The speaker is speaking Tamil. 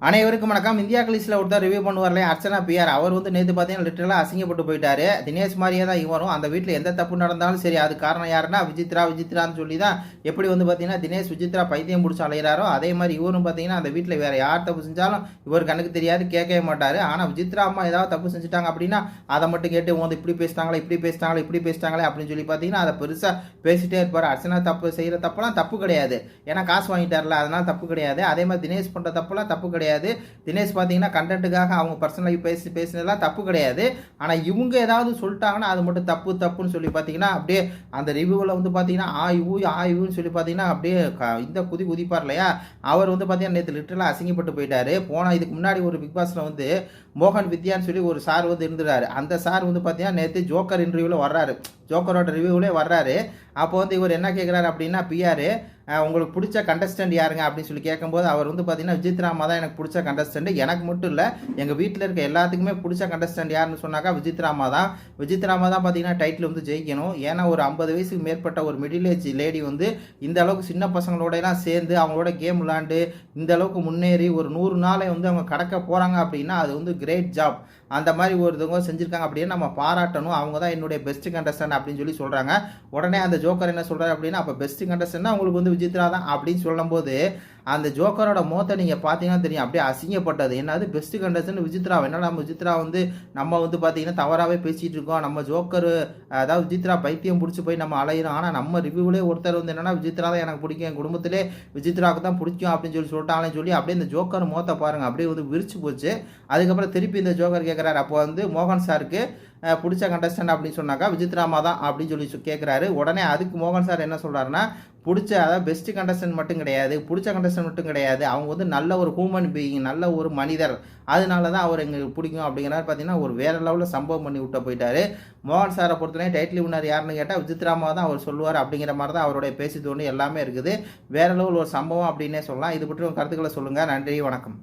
அனைவருக்கும் வணக்கம். இந்தியா கிளிஸில் ஒருத்தர் ரிவ்யூ பண்ணுவார்ல அர்ச்சனா பிஆர், அவர் வந்து நேற்று பார்த்தீங்கன்னா லிட்டரலாக அசிங்கப்பட்டு போயிட்டாரு. தினேஷ் மாதிரியே தான் இவரும். அந்த வீட்டில் எந்த தப்பு நடந்தாலும் சரி, அது காரணம் யாருன்னா விஜித்ரான்னு சொல்லி தான். எப்படி வந்து பார்த்தீங்கன்னா தினேஷ் விஜித்ரா பைத்தியம் பிடிச்சி அலைகிறாரோ அதே மாதிரி இவரும் பார்த்தீங்கன்னா அந்த வீட்டில் வேறு யார் தப்பு செஞ்சாலும் இவர் கண்ணுக்கு தெரியாது, கேட்கவே மாட்டார். ஆனால் விஜித்ரா அம்மா ஏதாவது தப்பு செஞ்சுட்டாங்க அப்படின்னா அதை மட்டும் கேட்டு வந்து இப்படி பேசிட்டாங்களே அப்படின்னு சொல்லி பார்த்தீங்கன்னா அதை பெருசாக பேசிட்டே இருப்பார். அர்ச்சனா தப்பு செய்கிற தப்புலாம் தப்பு கிடையாது, ஏன்னா காசு வாங்கிட்டார்ல, அதனால் தப்பு கிடையாது. அதே மாதிரி தினேஷ் பண்ணுற தப்புலாம் தப்பு கிடையாது. தினேஷ் பார்த்தீங்கன்னா கண்டென்ட்டுக்காக அவங்க பர்சனல் லைஃப் பேசினதெல்லாம் தப்பு கிடையாது. ஆனால் இவங்க ஏதாவது சொல்லிட்டாங்கன்னா அது மட்டும் தப்புன்னு சொல்லி பார்த்தீங்கன்னா அப்படியே அந்த ரிவ்யூவில் வந்து பார்த்தீங்கன்னா ஆய்வுன்னு சொல்லி பார்த்தீங்கன்னா அப்படியே இந்த குதிப்பார் இல்லையா, அவர் வந்து பார்த்தீங்கன்னா நேற்று லிட்டரலாக அசிங்கப்பட்டு போயிட்டாரு. இதுக்கு முன்னாடி ஒரு பிக் பாஸில் வந்து மோகன் வித்யான்னு சொல்லி ஒரு சார் வந்து இருந்துறாரு. அந்த சார் வந்து பார்த்தீங்கன்னா நேற்று ஜோக்கர் இன்டர்வியூவில் வர்றாரு, ஜோக்கரோட ரிவ்யூவிலே வர்றாரு. அப்போ வந்து இவர் என்ன கேட்குறாரு அப்படின்னா, பிஆர் உங்களுக்கு பிடிச்ச கண்டஸ்டன்ட் யாருங்க அப்படின்னு சொல்லி கேட்கும்போது அவர் வந்து பார்த்தீங்கன்னா விஜித்ராமா தான் எனக்கு பிடிச்ச கண்டஸ்டன்ட், எனக்கு மட்டும் இல்லை எங்கள் வீட்டில் இருக்க எல்லாத்துக்குமே பிடிச்ச கண்டஸ்டன்ட் யாருன்னு சொன்னாக்கா விஜித்ராமா தான் பார்த்தீங்கன்னா டைட்டில் வந்து ஜெயிக்கணும். ஏன்னா ஒரு 50 வயசுக்கு மேற்பட்ட ஒரு மிடில் ஏஜ் லேடி வந்து இந்த அளவுக்கு சின்ன பசங்களோடலாம் சேர்ந்து அவங்களோட கேம் விளாண்டு இந்த அளவுக்கு முன்னேறி ஒரு 100 நாளை வந்து அவங்க கடக்க போகிறாங்க அப்படின்னா அது வந்து கிரேட் ஜாப். அந்த மாதிரி ஒருத்தவங்க செஞ்சுருக்காங்க அப்படின்னு நம்ம பாராட்டணும். அவங்க தான் என்னுடைய பெஸ்ட் கண்டஸ்டன்ட் அப்படின்னு சொல்லி சொல்கிறாங்க. உடனே அந்த ஜோக்கர் என்ன சொல்கிறார் அப்படின்னா, அப்போ பெஸ்ட் கண்டஸ்டன்ட்னா உங்களுக்கு வந்து விஜித்ரா தான் அப்படின்னு சொல்லும்போது அந்த ஜோக்கரோட முகத்தை நீங்கள் பார்த்தீங்கன்னா தெரியும், அப்படியே அசிங்கப்பட்டது. என்னது பெஸ்ட் கண்டஸ்டன்ட் விஜித்ரா, என்னடா நம்ம விஜித்ரா வந்து நம்ம வந்து பார்த்தீங்கன்னா தவறாகவே பேசிகிட்டு இருக்கோம், நம்ம ஜோக்கர் அதாவது விஜித்ரா பைத்தியம் பிடிச்சி போய் நம்ம அலையிறோம். ஆனால் நம்ம ரிவ்யூவிலே ஒருத்தர் வந்து என்னன்னா விஜித்ரா தான் எனக்கு பிடிக்கும், என் குடும்பத்திலே விஜித்ராவுக்கு தான் பிடிக்கும் அப்படின்னு சொல்லிட்டாங்கன்னு சொல்லி அப்படியே இந்த ஜோக்கர் முகத்தை பாருங்கள் அப்படியே வந்து விரிச்சு போச்சு. அதுக்கப்புறம் திருப்பி இந்த ஜோக்கர் கேட்குறாரு, அப்போ வந்து மோகன் சாருக்கு பிடிச்ச கண்டஸ்டன்ட் அப்படின்னு சொன்னாக்கா விஜித்ராமா தான் அப்படின்னு சொல்லி கேட்குறாரு. உடனே அதுக்கு மோகன் சார் என்ன சொல்கிறாருன்னா, அதாவது பெஸ்ட் கண்டஸ்டன்ட் மட்டும் கிடையாது, பிடிச்ச கண்டஸ்டன்ட் மட்டும் கிடையாது, அவங்க வந்து நல்ல ஒரு ஹியூமன் பீயிங், நல்ல ஒரு மனிதர், அதனால தான் அவர் எங்களுக்கு பிடிக்கும் அப்படிங்கிறாரு. பார்த்தீங்கன்னா ஒரு வேறு லெவலில் சம்பவம் பண்ணி விட்டு போயிட்டாரு. மோகன் சாரை பொறுத்தவரை டைட்டில் வின்னர் யாருன்னு கேட்டால் விஜித்ராமா தான் அவர் சொல்லுவார் அப்படிங்கிற மாதிரி தான் அவருடைய பேசி தோணி எல்லாமே இருக்குது. வேறு லெவல் ஒரு சம்பவம் அப்படின்னே சொல்லலாம். இது பற்றி கருத்துக்களை சொல்லுங்கள். நன்றி, வணக்கம்.